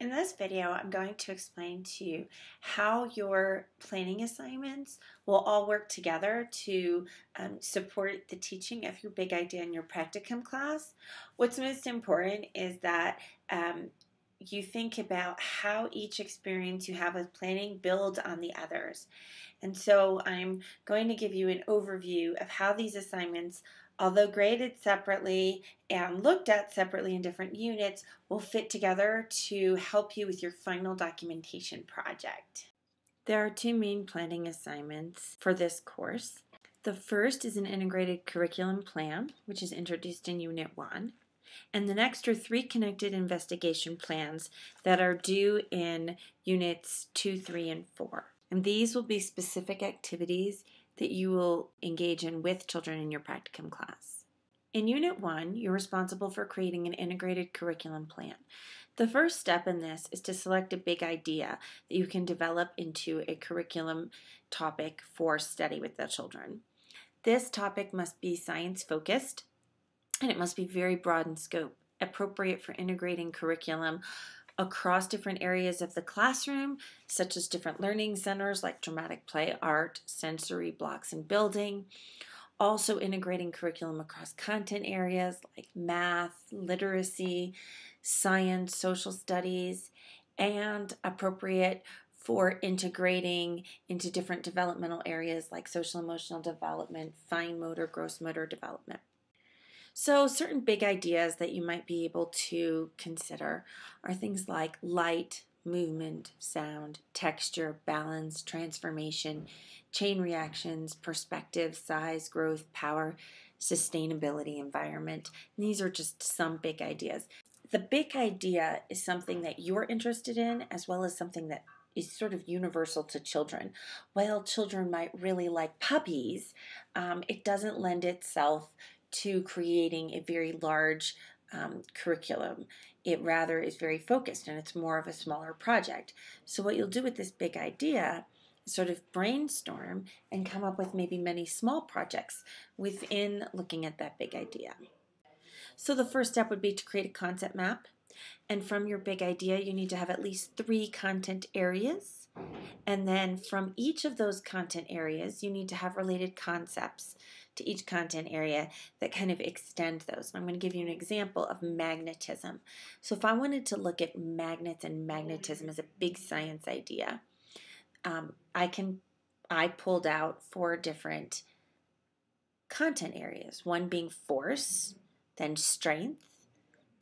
In this video, I'm going to explain to you how your planning assignments will all work together to support the teaching of your big idea in your practicum class. What's most important is that you think about how each experience you have with planning builds on the others. And so I'm going to give you an overview of how these assignments, although graded separately and looked at separately in different units, will fit together to help you with your final documentation project. There are two main planning assignments for this course. The first is an integrated curriculum plan, which is introduced in Unit 1. And the next are 3 connected investigation plans that are due in Units 2, 3, and 4. And these will be specific activities that you will engage in with children in your practicum class. In Unit 1, you're responsible for creating an integrated curriculum plan. The first step in this is to select a big idea that you can develop into a curriculum topic for study with the children. This topic must be science-focused, and it must be very broad in scope, appropriate for integrating curriculum across different areas of the classroom, such as different learning centers like dramatic play, art, sensory blocks, and building. Also integrating curriculum across content areas like math, literacy, science, social studies, and appropriate for integrating into different developmental areas like social emotional development, fine motor, gross motor development. So certain big ideas that you might be able to consider are things like light, movement, sound, texture, balance, transformation, chain reactions, perspective, size, growth, power, sustainability, environment. And these are just some big ideas. The big idea is something that you're interested in, as well as something that is sort of universal to children. While children might really like puppies, it doesn't lend itself to creating a very large curriculum. It rather is very focused, and it's more of a smaller project. So what you'll do with this big idea is sort of brainstorm and come up with maybe many small projects within looking at that big idea. So the first step would be to create a concept map. And from your big idea, you need to have at least 3 content areas. And then from each of those content areas, you need to have related concepts to each content area that kind of extend those. And I'm going to give you an example of magnetism. So if I wanted to look at magnets and magnetism as a big science idea, I pulled out 4 different content areas, one being force, then strength,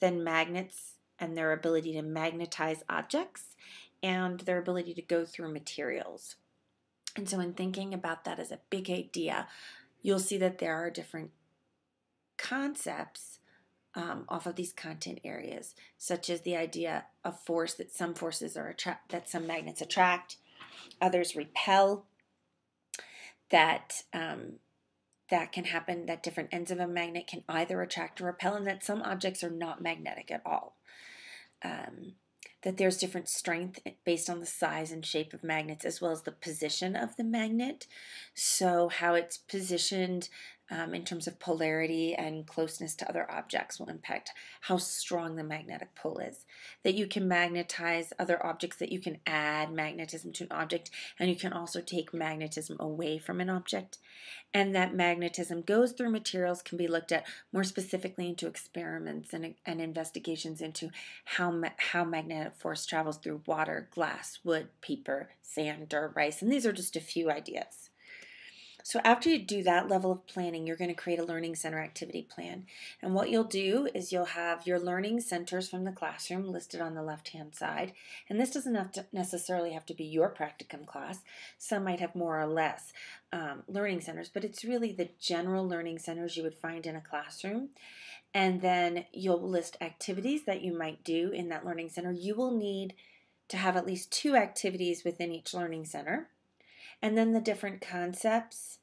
then magnets and their ability to magnetize objects, and their ability to go through materials. And so in thinking about that as a big idea, you'll see that there are different concepts off of these content areas, such as the idea of force, that some forces are that some magnets attract, others repel, that can happen, that different ends of a magnet can either attract or repel, and that some objects are not magnetic at all. That there's different strength based on the size and shape of magnets, as well as the position of the magnet. So how it's positioned in terms of polarity and closeness to other objects will impact how strong the magnetic pull is. That you can magnetize other objects, that you can add magnetism to an object, and you can also take magnetism away from an object. And that magnetism goes through materials can be looked at more specifically into experiments and investigations into how magnetic force travels through water, glass, wood, paper, sand, dirt, rice. And these are just a few ideas. So after you do that level of planning, you're going to create a learning center activity plan. And what you'll do is you'll have your learning centers from the classroom listed on the left-hand side. And this doesn't necessarily have to be your practicum class. Some might have more or less learning centers, but it's really the general learning centers you would find in a classroom. And then you'll list activities that you might do in that learning center. You will need to have at least 2 activities within each learning center. And then the different concepts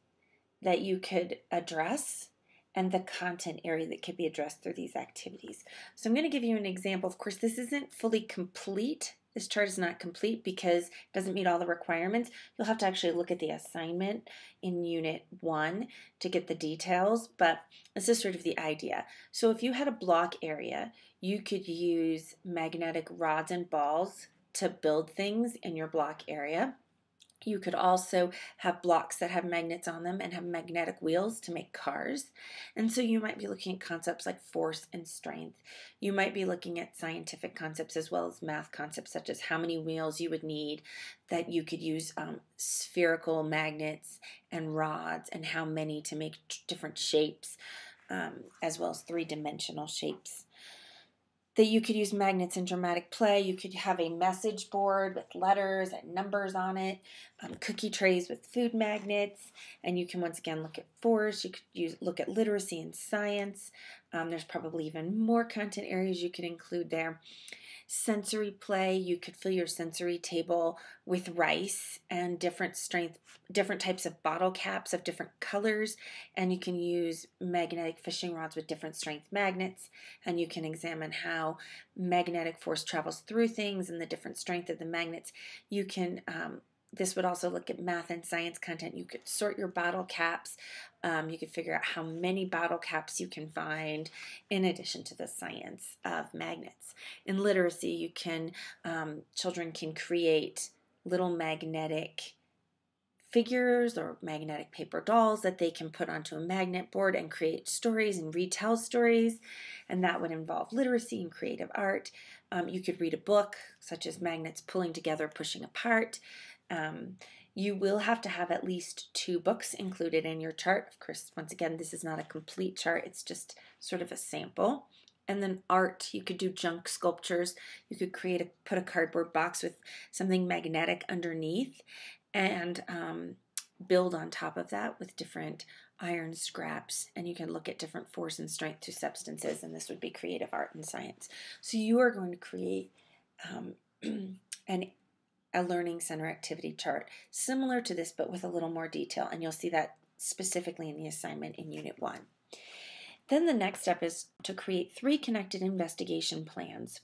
that you could address and the content area that could be addressed through these activities. So I'm going to give you an example. Of course, this isn't fully complete this chart is not complete because it doesn't meet all the requirements. You'll have to actually look at the assignment in Unit 1 to get the details, but this is sort of the idea. So if you had a block area, you could use magnetic rods and balls to build things in your block area. You could also have blocks that have magnets on them and have magnetic wheels to make cars. And so you might be looking at concepts like force and strength. You might be looking at scientific concepts as well as math concepts, such as how many wheels you would need, that you could use spherical magnets and rods, and how many to make different shapes, as well as three-dimensional shapes. That you could use magnets in dramatic play. You could have a message board with letters and numbers on it, cookie trays with food magnets, and you can once again look at force. You could look at literacy and science. There's probably even more content areas you could include there. Sensory play, you could fill your sensory table with rice and different types of bottle caps of different colors, and you can use magnetic fishing rods with different strength magnets, and you can examine how magnetic force travels through things and the different strength of the magnets. You can this would also look at math and science content. You could sort your bottle caps. You could figure out how many bottle caps you can find, in addition to the science of magnets. In literacy, you can children can create little magnetic figures or magnetic paper dolls that they can put onto a magnet board and create stories and retell stories, and that would involve literacy and creative art. You could read a book, such as Magnets Pulling Together, Pushing Apart. You will have to have at least 2 books included in your chart. Of course, once again, this is not a complete chart. It's just sort of a sample. And then art, you could do junk sculptures. You could put a cardboard box with something magnetic underneath and build on top of that with different iron scraps. And you can look at different force and strength to substances, and this would be creative art and science. So you are going to create a learning center activity chart similar to this, but with a little more detail, and you'll see that specifically in the assignment in Unit 1. Then the next step is to create 3 connected investigation plans.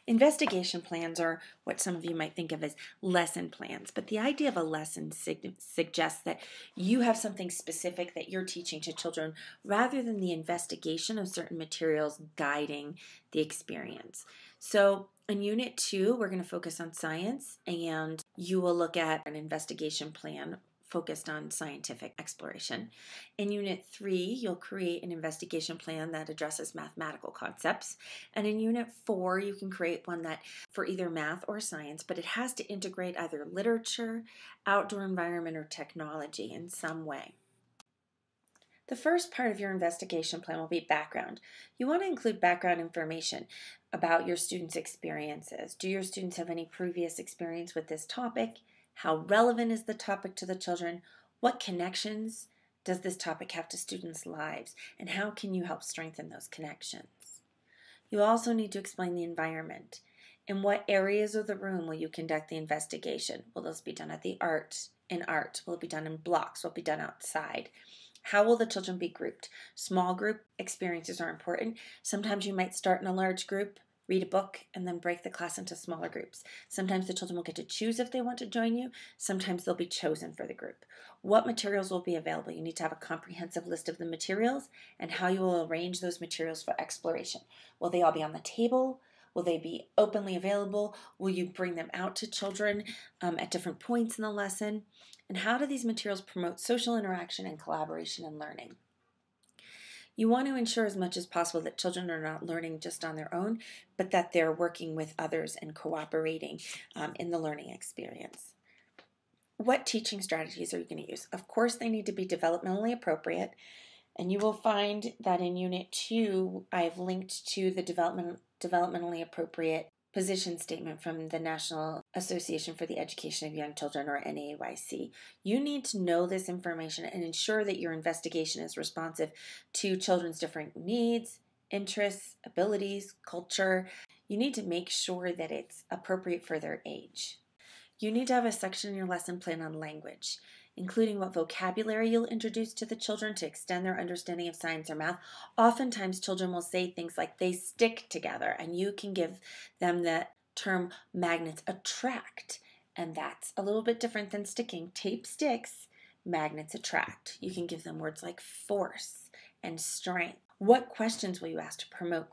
Investigation plans are what some of you might think of as lesson plans, but the idea of a lesson suggests that you have something specific that you're teaching to children rather than the investigation of certain materials guiding the experience. So in Unit 2, we're going to focus on science, and you will look at an investigation plan focused on scientific exploration. In Unit 3, you'll create an investigation plan that addresses mathematical concepts. And in Unit 4, you can create one that for either math or science, but it has to integrate either literature, outdoor environment, or technology in some way. The first part of your investigation plan will be background. You want to include background information about your students' experiences. Do your students have any previous experience with this topic? How relevant is the topic to the children? What connections does this topic have to students' lives? And how can you help strengthen those connections? You also need to explain the environment. In what areas of the room will you conduct the investigation? Will this be done in art? Will it be done in blocks? Will it be done outside? How will the children be grouped? Small group experiences are important. Sometimes you might start in a large group, read a book, and then break the class into smaller groups. Sometimes the children will get to choose if they want to join you. Sometimes they'll be chosen for the group. What materials will be available? You need to have a comprehensive list of the materials and how you will arrange those materials for exploration. Will they all be on the table? Will they be openly available? Will you bring them out to children at different points in the lesson? And how do these materials promote social interaction and collaboration and learning? You want to ensure as much as possible that children are not learning just on their own, but that they're working with others and cooperating in the learning experience. What teaching strategies are you going to use? Of course, they need to be developmentally appropriate, and you will find that in Unit 2, I've linked to the developmentally appropriate position statement from the National Association for the Education of Young Children, or NAAYC. You need to know this information and ensure that your investigation is responsive to children's different needs, interests, abilities, culture. You need to make sure that it's appropriate for their age. You need to have a section in your lesson plan on language, including what vocabulary you'll introduce to the children to extend their understanding of science or math. Oftentimes, children will say things like they stick together, and you can give them the term magnets attract, and that's a little bit different than sticking. Tape sticks, magnets attract. You can give them words like force and strength. What questions will you ask to promote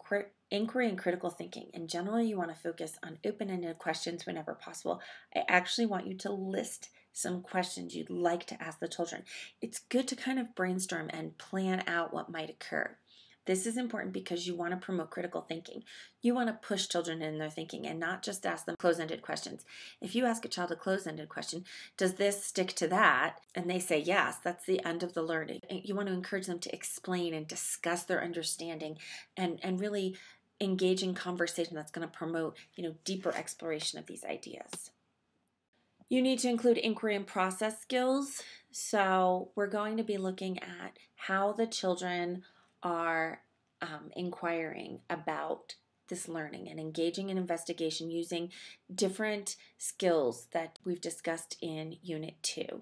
inquiry and critical thinking? In general, you want to focus on open-ended questions whenever possible. I actually want you to list some questions you'd like to ask the children. It's good to kind of brainstorm and plan out what might occur. This is important because you want to promote critical thinking. You want to push children in their thinking and not just ask them closed-ended questions. If you ask a child a closed-ended question, does this stick to that? And they say yes, that's the end of the learning. You want to encourage them to explain and discuss their understanding and really engage in conversation that's going to promote, deeper exploration of these ideas. You need to include inquiry and process skills. So we're going to be looking at how the children are inquiring about this learning and engaging in investigation using different skills that we've discussed in Unit 2.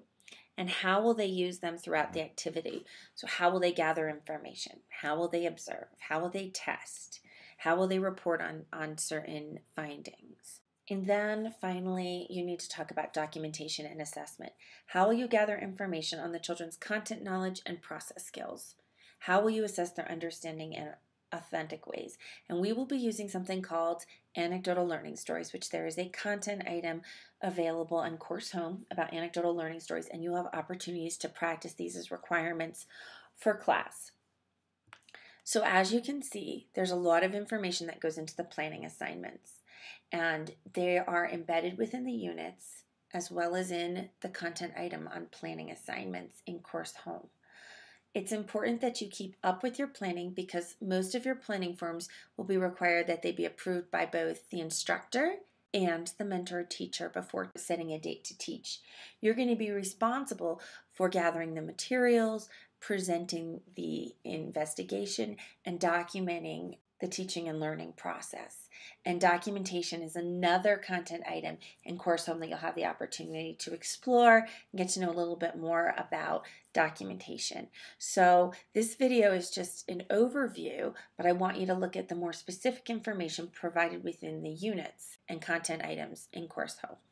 And how will they use them throughout the activity? So how will they gather information? How will they observe? How will they test? How will they report on certain findings? And then finally, you need to talk about documentation and assessment. How will you gather information on the children's content knowledge and process skills? How will you assess their understanding in authentic ways? And we will be using something called anecdotal learning stories, which there is a content item available on Course Home about anecdotal learning stories, and you'll have opportunities to practice these as requirements for class. So as you can see, there's a lot of information that goes into the planning assignments, and they are embedded within the units as well as in the content item on planning assignments in Course Home. It's important that you keep up with your planning because most of your planning forms will be required that they be approved by both the instructor and the mentor teacher before setting a date to teach. You're going to be responsible for gathering the materials, presenting the investigation, and documenting the teaching and learning process. And documentation is another content item in Course Home that you'll have the opportunity to explore and get to know a little bit more about documentation. So this video is just an overview, but I want you to look at the more specific information provided within the units and content items in Course Home.